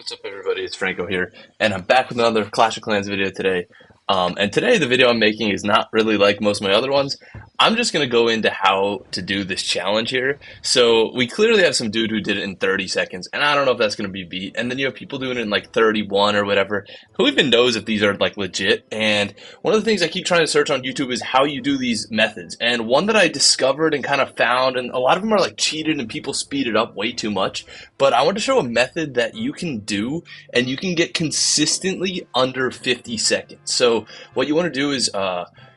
What's up, everybody? It's Franco here, and I'm back with another Clash of Clans video today. And today, the video I'm making is not really like most of my other ones. I'm just going to go into how to do this challenge here. So, we clearly have some dude who did it in 30 seconds, and I don't know if that's going to be beat. And then you have people doing it in like 31 or whatever. Who even knows if these are like legit? And one of the things I keep trying to search on YouTube is how you do these methods. And one that I discovered and kind of found, and a lot of them are like cheated and people speed it up way too much. But I want to show a method that you can do and you can get consistently under 50 seconds. So what you want to do is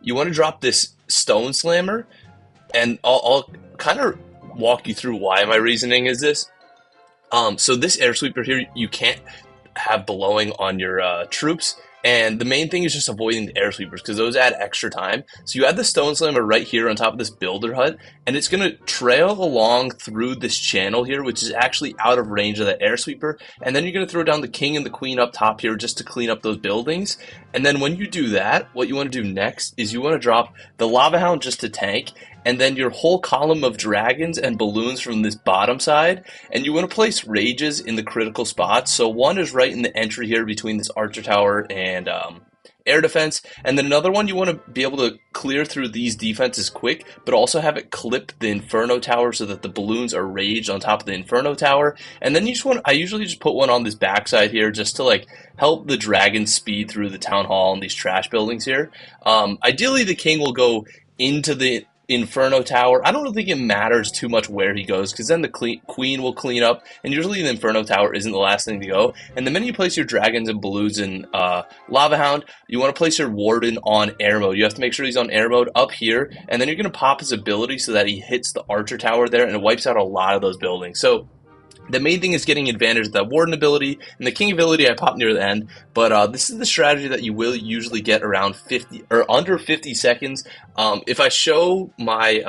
you want to drop this stone slammer, and I'll kind of walk you through why my reasoning is this. So this air sweeper here, you can't have blowing on your troops. And the main thing is just avoiding the air sweepers because those add extra time. So you add the stone slammer right here on top of this builder hut, and it's going to trail along through this channel here, which is actually out of range of the air sweeper. And then you're going to throw down the king and the queen up top here just to clean up those buildings. And then when you do that, what you want to do next is you want to drop the lava hound just to tank, and then your whole column of dragons and balloons from this bottom side, and you want to place rages in the critical spots. So one is right in the entry here between this archer tower and air defense, and then another one you want to be able to clear through these defenses quick, but also have it clip the inferno tower so that the balloons are raged on top of the inferno tower. And then you just want, I usually just put one on this backside here just to like help the dragons speed through the town hall and these trash buildings here. Ideally the king will go into the Inferno Tower. I don't really think it matters too much where he goes because then the queen will clean up, and usually the Inferno Tower isn't the last thing to go. And the minute you place your dragons and balloons in Lava Hound, you want to place your warden on air mode. You have to make sure he's on air mode up here, and then you're going to pop his ability so that he hits the archer tower there and it wipes out a lot of those buildings. So the main thing is getting advantage of that warden ability, and the king ability I pop near the end. But this is the strategy that you will usually get around 50 or under 50 seconds. If I show my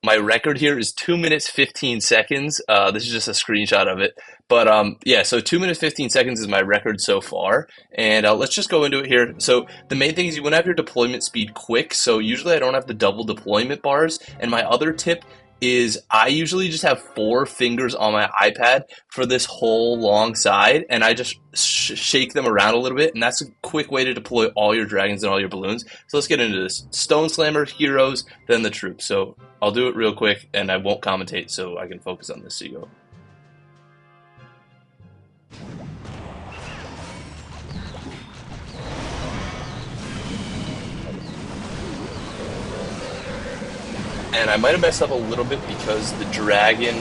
my record here is 2 minutes 15 seconds. This is just a screenshot of it. But yeah, so 2 minutes 15 seconds is my record so far. And let's just go into it here. So the main thing is you want to have your deployment speed quick. So usually I don't have the double deployment bars. And my other tip is I usually just have 4 fingers on my iPad for this whole long side, and I just shake them around a little bit, and that's a quick way to deploy all your dragons and all your balloons. So let's get into this. Stone Slammer, heroes, then the troops. So I'll do it real quick, and I won't commentate so I can focus on this. So you go. And I might have messed up a little bit because the dragon...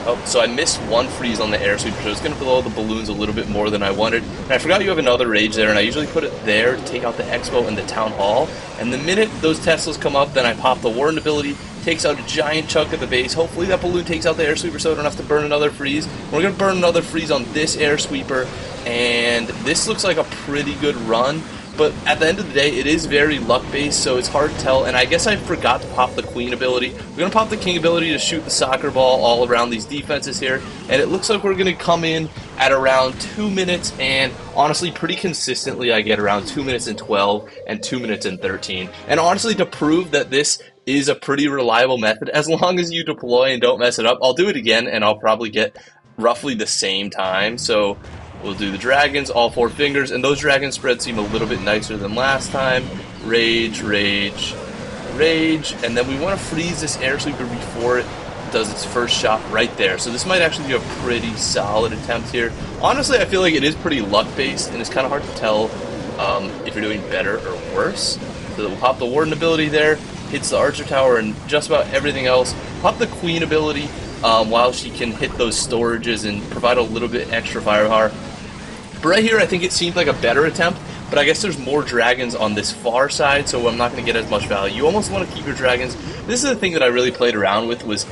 Oh, so I missed one freeze on the air sweeper, so it's going to blow the balloons a little bit more than I wanted. And I forgot you have another rage there, and I usually put it there to take out the expo and the town hall. And the minute those Teslas come up, then I pop the warden ability, takes out a giant chunk of the base. Hopefully that balloon takes out the air sweeper so I don't have to burn another freeze. We're going to burn another freeze on this air sweeper, and this looks like a pretty good run. But at the end of the day, it is very luck-based, so it's hard to tell. And I guess I forgot to pop the queen ability. We're going to pop the king ability to shoot the soccer ball all around these defenses here. And it looks like we're going to come in at around 2 minutes. And honestly, pretty consistently, I get around 2 minutes and 12 and 2 minutes and 13. And honestly, to prove that this is a pretty reliable method, as long as you deploy and don't mess it up, I'll do it again, and I'll probably get roughly the same time. So we'll do the dragons, all 4 fingers, and those dragon spreads seem a little bit nicer than last time. Rage, rage, rage, and then we want to freeze this air sweeper before it does its first shot right there. So this might actually be a pretty solid attempt here. Honestly, I feel like it is pretty luck-based, and it's kind of hard to tell if you're doing better or worse. So we'll pop the warden ability there, hits the archer tower and just about everything else. Pop the queen ability while she can hit those storages and provide a little bit extra firepower. But right here, I think it seemed like a better attempt, but I guess there's more dragons on this far side, so I'm not going to get as much value. You almost want to keep your dragons. This is the thing that I really played around with, was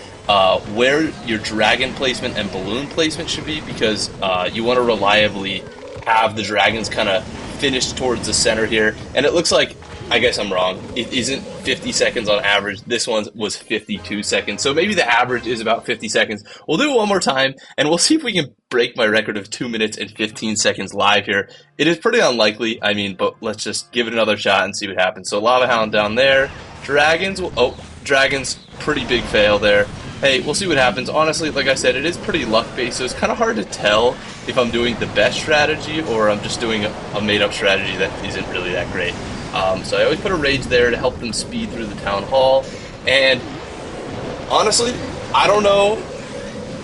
where your dragon placement and balloon placement should be, because you want to reliably have the dragons kind of finished towards the center here. And it looks like, I guess I'm wrong, it isn't 50 seconds on average. This one was 52 seconds. So maybe the average is about 50 seconds. We'll do it one more time, and we'll see if we can break my record of 2 minutes and 15 seconds live here. It is pretty unlikely, I mean, but let's just give it another shot and see what happens. So Lava Hound down there. Dragons, oh, dragons, pretty big fail there. hey, we'll see what happens. Honestly, like I said, it is pretty luck-based, so it's kind of hard to tell if I'm doing the best strategy or I'm just doing a made-up strategy that isn't really that great. So I always put a rage there to help them speed through the town hall, and honestly, I don't know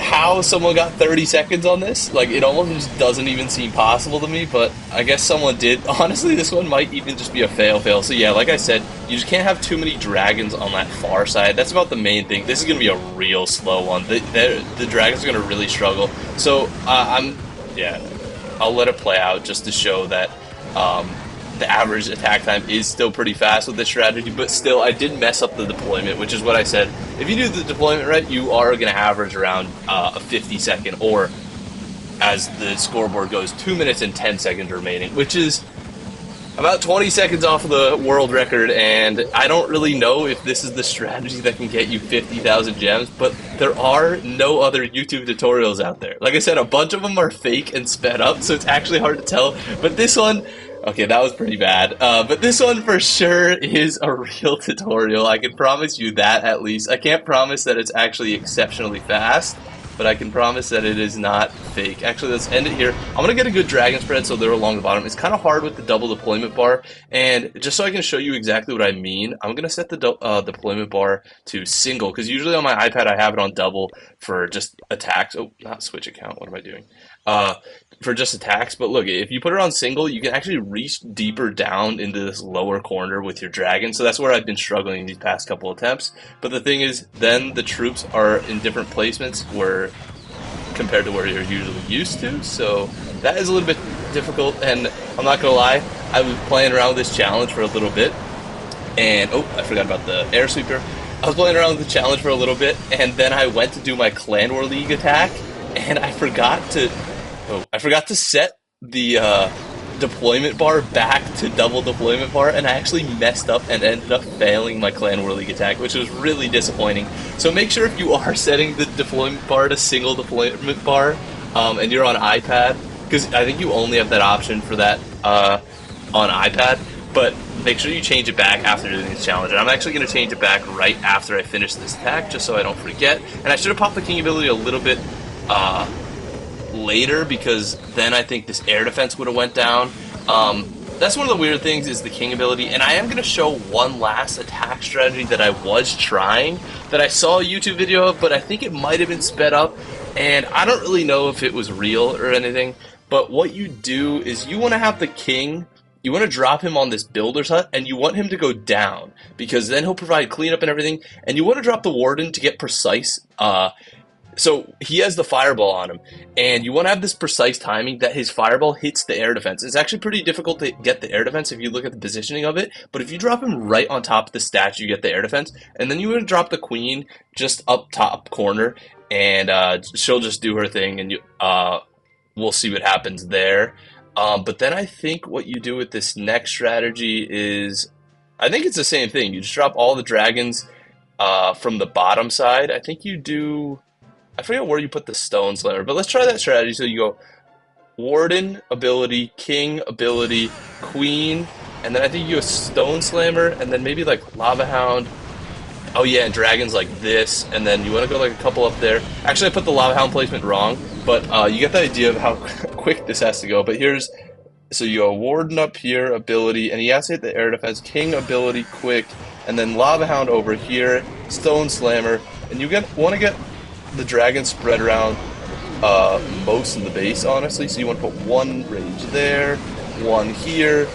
how someone got 30 seconds on this. Like, it almost just doesn't even seem possible to me, but I guess someone did. Honestly, this one might even just be a fail. So yeah, like I said, you just can't have too many dragons on that far side. That's about the main thing. This is going to be a real slow one. The dragons are going to really struggle. So yeah, I'll let it play out just to show that the average attack time is still pretty fast with this strategy, but still, I did mess up the deployment, which is what I said. If you do the deployment right, you are going to average around a 50-second, or as the scoreboard goes, 2 minutes and 10 seconds remaining, which is about 20 seconds off of the world record, and I don't really know if this is the strategy that can get you 50,000 gems, but there are no other YouTube tutorials out there. Like I said, a bunch of them are fake and sped up, so it's actually hard to tell, but this one, okay, that was pretty bad, but this one for sure is a real tutorial. I can promise you that, at least. I can't promise that it's actually exceptionally fast, but I can promise that it is not fake. Actually, let's end it here. I'm going to get a good dragon spread so they're along the bottom. It's kind of hard with the double deployment bar, and just so I can show you exactly what I mean, I'm going to set the deployment bar to single, because usually on my iPad I have it on double for just attacks. Oh, not switch account. What am I doing? For just attacks, but look, if you put it on single, you can actually reach deeper down into this lower corner with your dragon, so that's where I've been struggling these past couple attempts. But the thing is, then the troops are in different placements where compared to where you're usually used to, so that is a little bit difficult, and I'm not gonna lie, I was playing around with this challenge for a little bit, and oh, I forgot about the air sweeper. I was playing around with the challenge for a little bit, and then I went to do my Clan War League attack, and I forgot to set the deployment bar back to double deployment bar, and I actually messed up and ended up failing my Clan War League attack, which was really disappointing. So make sure if you are setting the deployment bar to single deployment bar, and you're on iPad, because I think you only have that option for that on iPad, but make sure you change it back after doing this challenge. And I'm actually going to change it back right after I finish this attack, just so I don't forget. And I should have popped the king ability a little bit later, because then I think this air defense would have went down. That's one of the weird things, is the king ability, and I am going to show one last attack strategy that I was trying, that I saw a YouTube video of, but I think it might have been sped up, and I don't really know if it was real or anything. But what you do is you want to have the king, you want to drop him on this builder's hut, and you want him to go down, because then he'll provide cleanup and everything, and you want to drop the warden to get precise, so he has the fireball on him, and you want to have this precise timing that his fireball hits the air defense. It's actually pretty difficult to get the air defense if you look at the positioning of it, but if you drop him right on top of the statue, you get the air defense, and then you want to drop the queen just up top corner, and she'll just do her thing, and we'll see what happens there. But then I think what you do with this next strategy is, I think it's the same thing. You just drop all the dragons from the bottom side. I think you do, I forget where you put the stone slammer, but let's try that strategy. So you go warden ability, king ability, queen, and then I think you go stone slammer, and then maybe like lava hound. Oh yeah, and dragons like this, and then you want to go like a couple up there. Actually, I put the lava hound placement wrong, but you get the idea of how quick this has to go. But here's, so you go warden up here, ability, and he has to hit the air defense, king ability, quick, and then lava hound over here, stone slammer, and you want to get the dragon spread around most of the base, honestly. So you want to put one rage there, one here.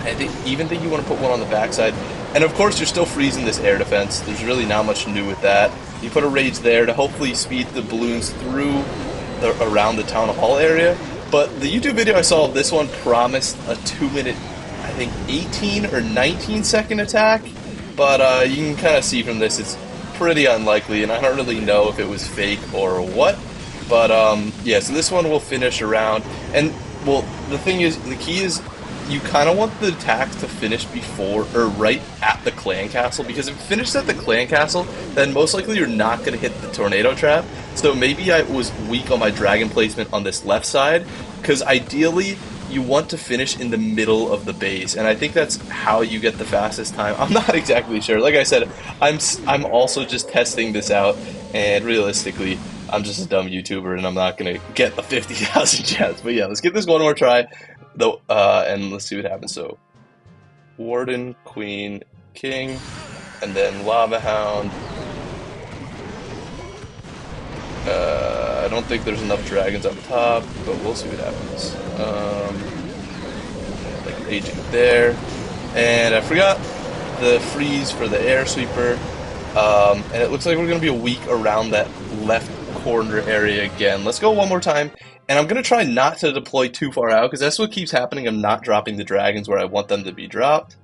I even think you want to put one on the backside. And of course, you're still freezing this air defense. There's really not much new with that. You put a rage there to hopefully speed the balloons through around the town hall area. But the YouTube video I saw of this one promised a 2-minute, I think 18 or 19 second attack. But you can kind of see from this, it's pretty unlikely, and I don't really know if it was fake or what. But yeah, so this one will finish around. And well, the thing is, the key is, you kind of want the attacks to finish before, or right at the clan castle, because if it finishes at the clan castle, then most likely you're not going to hit the tornado trap. So maybe I was weak on my dragon placement on this left side, because ideally, you want to finish in the middle of the base, and I think that's how you get the fastest time. I'm not exactly sure. Like I said, I'm also just testing this out, and realistically, I'm just a dumb YouTuber, and I'm not gonna get the 50,000 gems. But yeah, let's get this one more try, though, and let's see what happens. So, Warden, Queen, King, and then Lava Hound. I don't think there's enough dragons up top, but we'll see what happens. Like raging there, and I forgot the freeze for the air sweeper, and it looks like we're gonna be a week around that left corner area again. Let's go one more time, and I'm gonna try not to deploy too far out because that's what keeps happening. I'm not dropping the dragons where I want them to be dropped.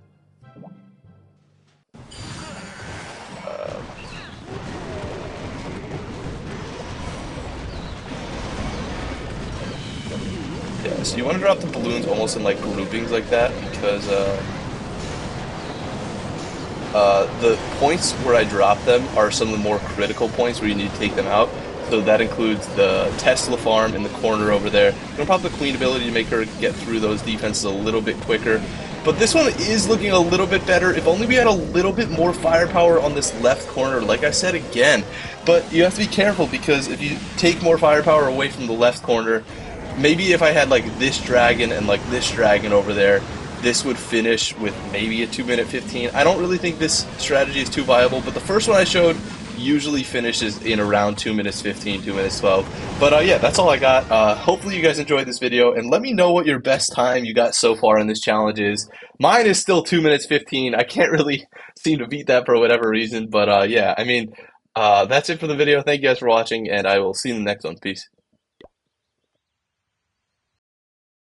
Yeah, so you want to drop the balloons almost in like groupings like that because the points where I drop them are some of the more critical points where you need to take them out. So that includes the Tesla farm in the corner over there. I'm gonna pop the Queen ability to make her get through those defenses a little bit quicker. But this one is looking a little bit better. If only we had a little bit more firepower on this left corner, like I said again. But you have to be careful because if you take more firepower away from the left corner, maybe if I had like this dragon and like this dragon over there, this would finish with maybe a 2-minute 15. I don't really think this strategy is too viable, but the first one I showed usually finishes in around 2 minutes 15, 2 minutes 12. But yeah, that's all I got. Hopefully you guys enjoyed this video, and let me know what your best time you got so far in this challenge is. Mine is still 2 minutes 15. I can't really seem to beat that for whatever reason, but yeah, I mean, that's it for the video. Thank you guys for watching, and I will see you in the next one. Peace.